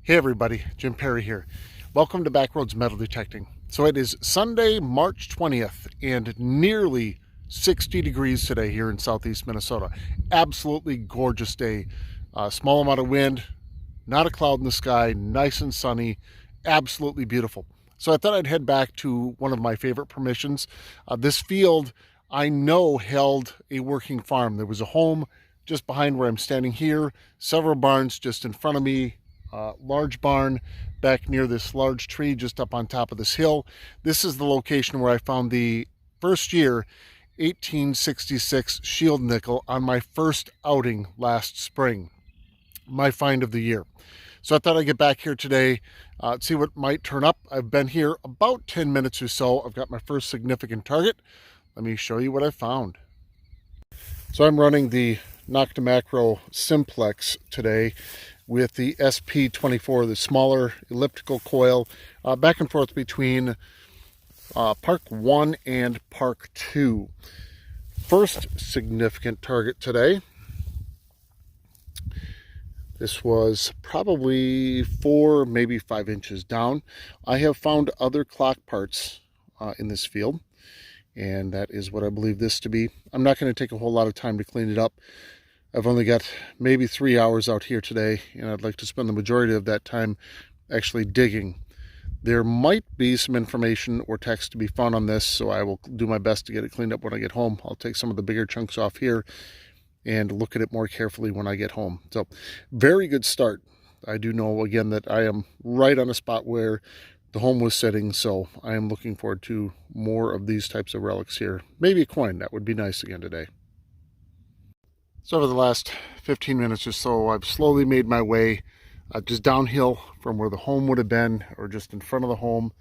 Hey everybody, Jim Perry here. Welcome to Backroads Metal Detecting. So it is Sunday, March 20th and nearly 60 degrees today here in southeast Minnesota. Absolutely gorgeous day. Small amount of wind, not a cloud in the sky, nice and sunny, absolutely beautiful. So I thought I'd head back to one of my favorite permissions. This field I know held a working farm. There was a home just behind where I'm standing here, several barns just in front of me, large barn back near this large tree just up on top of this hill. This is the location where I found the first year 1866 shield nickel on my first outing last spring. My find of the year. So I thought I'd get back here today, see what might turn up. I've been here about 10 minutes or so. I've got my first significant target. Let me show you what I found. So I'm running the Noctamacro Simplex today with the SP24, the smaller elliptical coil, back and forth between Park 1 and Park 2. First significant target today. This was probably 4, maybe 5 inches down. I have found other clock parts in this field, and that is what I believe this to be. I'm not going to take a whole lot of time to clean it up. I've only got maybe 3 hours out here today, and I'd like to spend the majority of that time actually digging. There might be some information or text to be found on this, so I will do my best to get it cleaned up when I get home. I'll take some of the bigger chunks off here and look at it more carefully when I get home. So, very good start. I do know, again, that I am right on a spot where the home was sitting, so I am looking forward to more of these types of relics here. Maybe a coin, that would be nice again today. So over the last 15 minutes or so, I've slowly made my way just downhill from where the home would have been, or just in front of the home,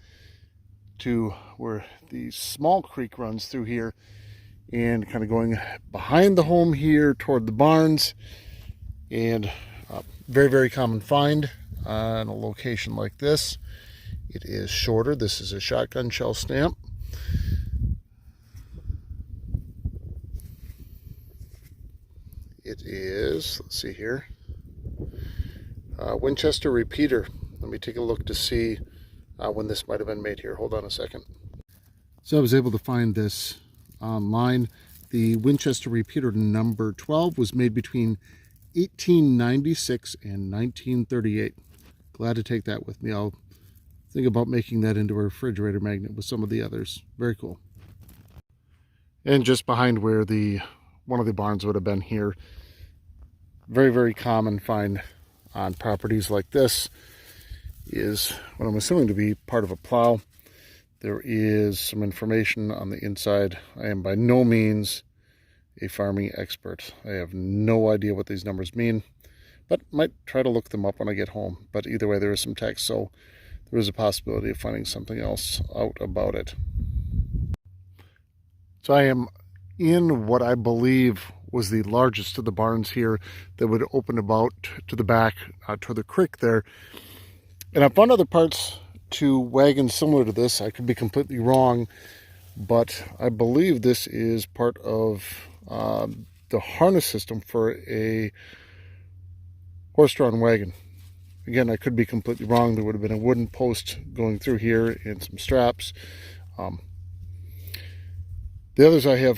to where the small creek runs through here, and kind of going behind the home here toward the barns. And very, very common find on a location like this. It is shorter. This is a shotgun shell stamp. It is, let's see here, Winchester repeater. Let me take a look to see when this might have been made here. Hold on a second. So I was able to find this online. The Winchester repeater number 12 was made between 1896 and 1938. Glad to take that with me. I'll think about making that into a refrigerator magnet with some of the others. Very cool. And just behind where one of the barns would have been here, very, very common find on properties like this is what I'm assuming to be part of a plow. There is some information on the inside. I am by no means a farming expert. I have no idea what these numbers mean, but might try to look them up when I get home. But either way, there is some text, so there is a possibility of finding something else out about it. So I am in what I believe was the largest of the barns here that would open about to the back, to the creek there. And I found other parts to wagons similar to this. I could be completely wrong, but I believe this is part of the harness system for a horse-drawn wagon. Again, I could be completely wrong. There would have been a wooden post going through here and some straps. The others, I have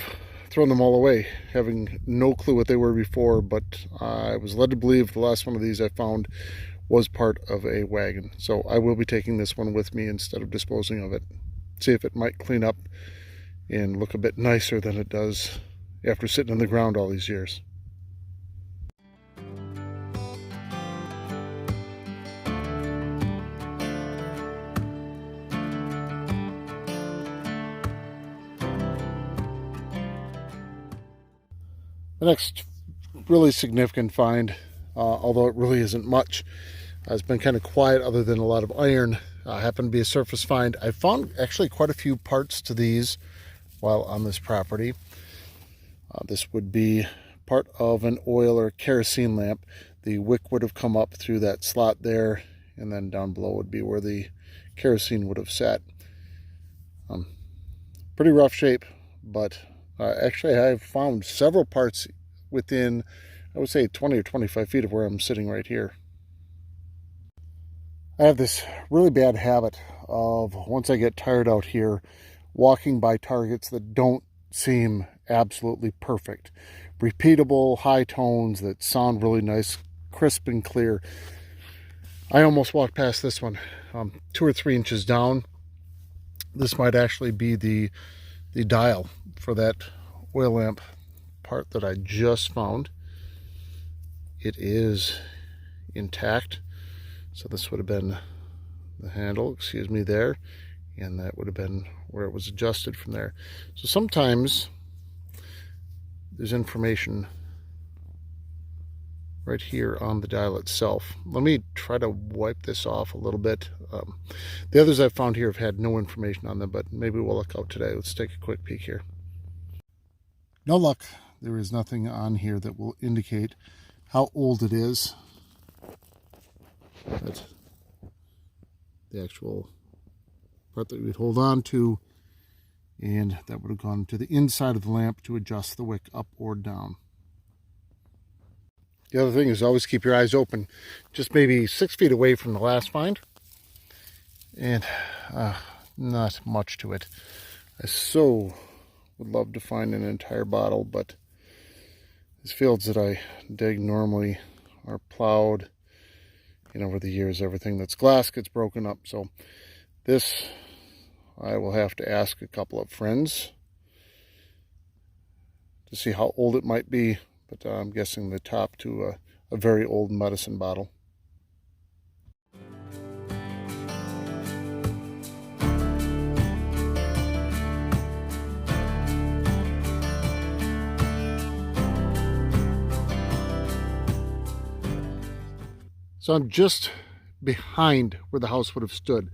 thrown them all away, having no clue what they were before, but I was led to believe the last one of these I found was part of a wagon. So I will be taking this one with me instead of disposing of it. See if it might clean up and look a bit nicer than it does after sitting on the ground all these years. The next really significant find, although it really isn't much, it's been kind of quiet other than a lot of iron, happened to be a surface find. I found actually quite a few parts to these while on this property. This would be part of an oil or kerosene lamp. The wick would have come up through that slot there, and then down below would be where the kerosene would have sat. Pretty rough shape, but actually I've found several parts within, I would say, 20 or 25 feet of where I'm sitting right here. I have this really bad habit of, once I get tired out here, walking by targets that don't seem absolutely perfect. Repeatable, high tones that sound really nice, crisp and clear. I almost walked past this one, 2 or 3 inches down. This might actually be the dial for that oil lamp part that I just found. It is intact. So this would have been the handle, excuse me, there, and that would have been where it was adjusted from there. So sometimes there's information right here on the dial itself. Let me try to wipe this off a little bit. The others I've found here have had no information on them, but maybe we'll look out today. Let's take a quick peek here. No luck. There is nothing on here that will indicate how old it is. But the actual part that we'd hold on to, and that would have gone to the inside of the lamp to adjust the wick up or down. The other thing is always keep your eyes open, just maybe 6 feet away from the last find, and not much to it. I so would love to find an entire bottle, but these fields that I dig normally are plowed, and over the years everything that's glass gets broken up. So this, I will have to ask a couple of friends to see how old it might be, but I'm guessing the top to a very old medicine bottle. So I'm just behind where the house would have stood.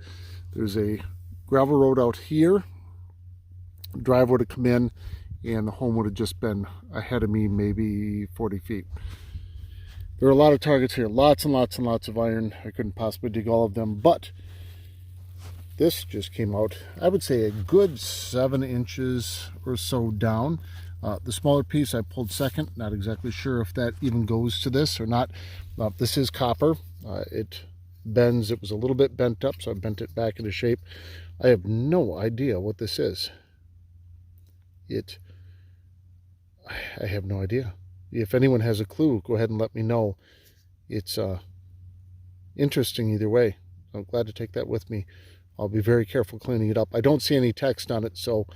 There's a gravel road out here. The drive would have come in, and the home would have just been ahead of me, maybe 40 feet. There are a lot of targets here, lots and lots and lots of iron. I couldn't possibly dig all of them, but this just came out, I would say, a good 7 inches or so down. The smaller piece I pulled second. Not exactly sure if that even goes to this or not. This is copper. It bends. It was a little bit bent up, so I bent it back into shape. I have no idea what this is. I have no idea. If anyone has a clue, go ahead and let me know. It's interesting either way. I'm glad to take that with me. I'll be very careful cleaning it up. I don't see any text on it, so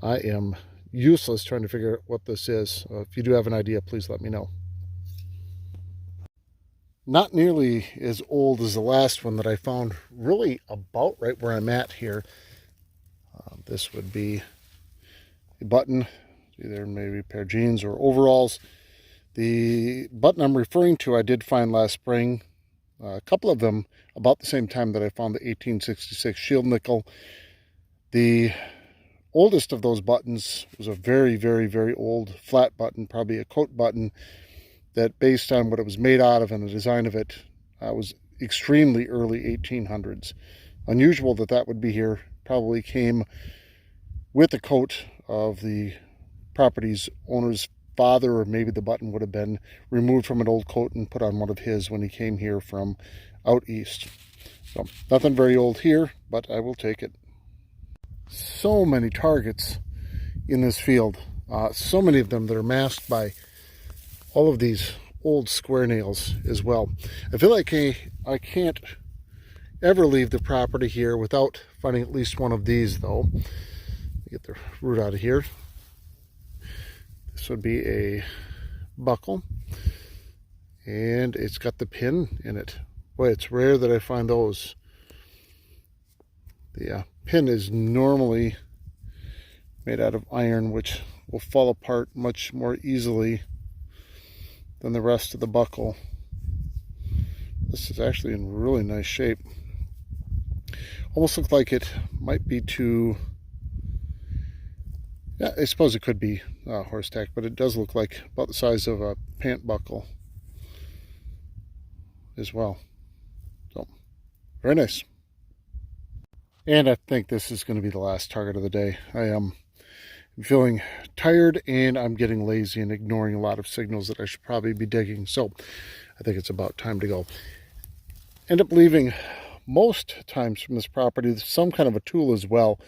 I am useless trying to figure out what this is. If you do have an idea, please let me know. Not nearly as old as the last one that I found, really about right where I'm at here. This would be a button, either maybe a pair of jeans or overalls. The button I'm referring to I did find last spring. A couple of them about the same time that I found the 1866 shield nickel. The oldest of those buttons was a very, very, very old flat button, probably a coat button, that based on what it was made out of and the design of it was extremely early 1800s. Unusual that that would be here. Probably came with the coat of the property's owner's father, or maybe the button would have been removed from an old coat and put on one of his when he came here from out east. So nothing very old here, but I will take it. So many targets in this field, so many of them that are masked by all of these old square nails as well. I feel like I can't ever leave the property here without finding at least one of these, though. Get the root out of here. This would be a buckle, and it's got the pin in it. Boy, it's rare that I find those. The pin is normally made out of iron, which will fall apart much more easily than the rest of the buckle. This is actually in really nice shape. Almost looks like it might be too... Yeah, I suppose it could be horse tack, but it does look like about the size of a pant buckle as well. So, very nice. And I think this is going to be the last target of the day. I am feeling tired, and I'm getting lazy and ignoring a lot of signals that I should probably be digging. So I think it's about time to go. End up leaving most times from this property some kind of a tool as well.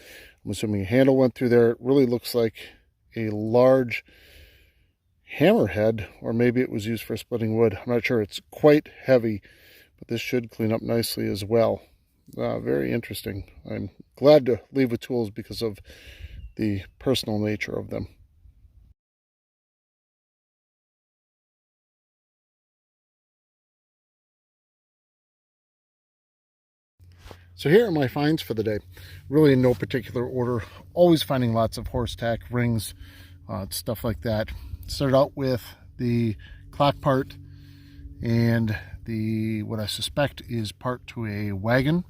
I'm assuming a handle went through there. It really looks like a large hammerhead, or maybe it was used for splitting wood. I'm not sure. It's quite heavy, but this should clean up nicely as well. Very interesting. I'm glad to leave with tools because of the personal nature of them. So here are my finds for the day. Really in no particular order. Always finding lots of horse tack, rings, stuff like that. Started out with the clock part and the what I suspect is part to a wagon.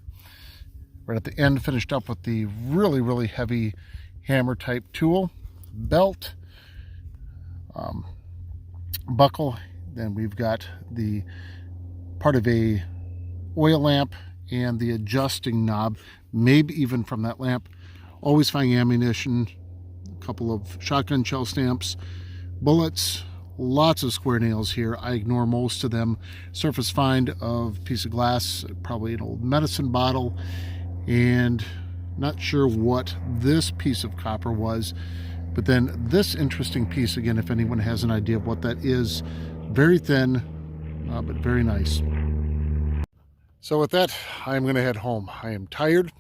Right at the end, finished up with the really heavy hammer type tool, belt, buckle. Then we've got the part of a oil lamp and the adjusting knob, maybe even from that lamp. Always finding ammunition, a couple of shotgun shell stamps, bullets, lots of square nails here. I ignore most of them. Surface find of a piece of glass, probably an old medicine bottle, and not sure what this piece of copper was. But then this interesting piece, again, if anyone has an idea of what that is, very thin, but very nice. So with that, I'm going to head home. I am tired,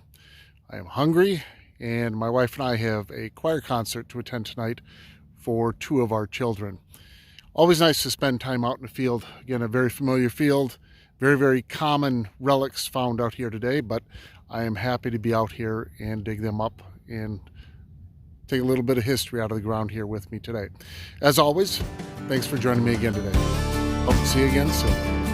I am hungry, and my wife and I have a choir concert to attend tonight for 2 of our children. Always nice to spend time out in the field. Again, a very familiar field, very common relics found out here today, but I am happy to be out here and dig them up and take a little bit of history out of the ground here with me today. As always, thanks for joining me again today. Hope to see you again soon.